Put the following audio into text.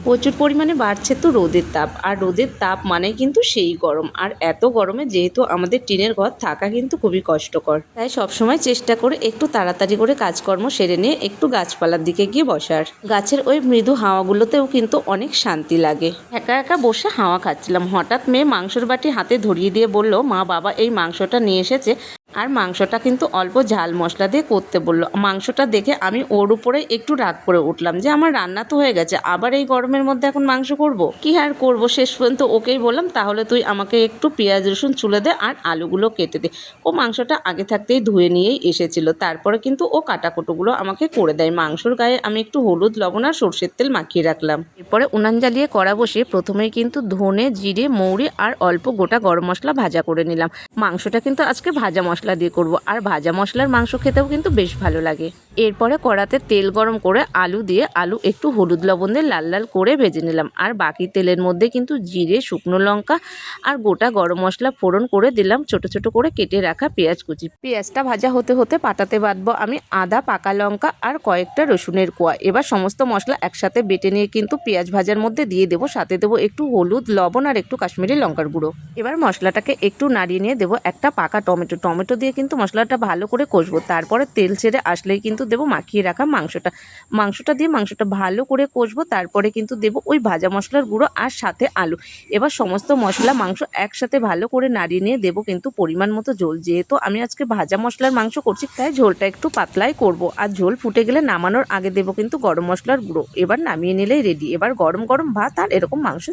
প্রচুর পরিমাণে বাড়ছে তো রোদের তাপ, আর রোদের তাপ মানে কিন্তু সেই গরম। আর এত গরমে যেহেতু আমাদের টিনের ঘর থাকা কিন্তু খুবই কষ্টকর, তাই সবসময় চেষ্টা করে একটু তাড়াতাড়ি করে কাজকর্ম সেরে নিয়ে একটু গাছপালার দিকে গিয়ে বসার। গাছের ওই মৃদু হাওয়াগুলোতেও কিন্তু অনেক শান্তি লাগে। একা একা বসে হাওয়া খাচ্ছিলাম, হঠাৎ মেয়ে মাংসের বাটি হাতে ধরিয়ে দিয়ে বলল, মা বাবা এই মাংসটা নিয়ে এসেছে, আর মাংসটা কিন্তু অল্প ঝাল মশলা দিয়ে করতে বললো। মাংসটা দেখে আমি ওর উপরে একটু রাগ করে উঠলাম যে আমার রান্না তো হয়ে গেছে, আবার এই গরমের মধ্যে এখন মাংস করব, কি আর করব। শেষ পর্যন্ত ওকেই বললাম, তাহলে তুই আমাকে একটু পেঁয়াজ রসুন চুলে দে আর আলুগুলো কেটে দে। ও মাংসটা আগে থাকতেই ধুয়ে নিয়েই এসেছিল, তারপরে কিন্তু ও কাটাকুটোগুলো আমাকে করে দেয়। মাংসর গায়ে আমি একটু হলুদ লবণ আর সর্ষের তেল মাখিয়ে রাখলাম। এরপরে উনান জ্বালিয়ে কড়া বসিয়ে প্রথমেই কিন্তু ধনে জিরে মৌরি আর অল্প গোটা গরম মশলা ভাজা করে নিলাম। মাংসটা কিন্তু আজকে ভাজা মশলা দিয়ে করব, আর ভাজা মশলার মাংস খেতেও কিন্তু বেশ ভালো লাগে। এরপরে কড়াতে তেল গরম করে আলু দিয়ে আলু একটু হলুদ লবণ দিয়ে লাল লাল করে ভেজে নিলাম। আর বাকি তেলের মধ্যে কিন্তু জিরে শুকনো লঙ্কা আর গোটা গরম মশলা ফোড়ন করে দিলাম ছোট ছোট করে কেটে রাখা পেঁয়াজ কুচি। পেঁয়াজটা ভাজা হতে হতে পাটাতে বাটবো আমি আদা, পাকা লঙ্কা আর কয়েকটা রসুনের কোয়া। এবার সমস্ত মশলা একসাথে বেটে নিয়ে কিন্তু পেঁয়াজ ভাজার মধ্যে দিয়ে দেবো, সাথে দেবো একটু হলুদ লবণ আর একটু কাশ্মীরি লঙ্কার গুঁড়ো। এবার মশলাটাকে একটু নাড়িয়ে নিয়ে দেবো একটা পাকা টমেটো দিয়ে কিন্তু মশলাটা ভালো করে কষবো। তারপরে তেল ছেড়ে আসলেই কিন্তু দেবো মাখিয়ে রাখা মাংসটা দিয়ে মাংসটা ভালো করে কষবো। তারপরে কিন্তু দেবো ওই ভাজা মশলার গুঁড়ো আর সাথে আলু। এবার সমস্ত মশলা মাংস একসাথে ভালো করে নাড়িয়ে নিয়ে দেবো কিন্তু পরিমাণ মতো ঝোল। যেহেতু আমি আজকে ভাজা মশলার মাংস করছি, তাই ঝোলটা একটু পাতলাই করব। আর ঝোল ফুটে গেলে নামানোর আগে দেবো কিন্তু গরম মশলার গুঁড়ো। এবার নামিয়ে নিলেই রেডি। এবার গরম গরম ভাত আর এরকম মাংস।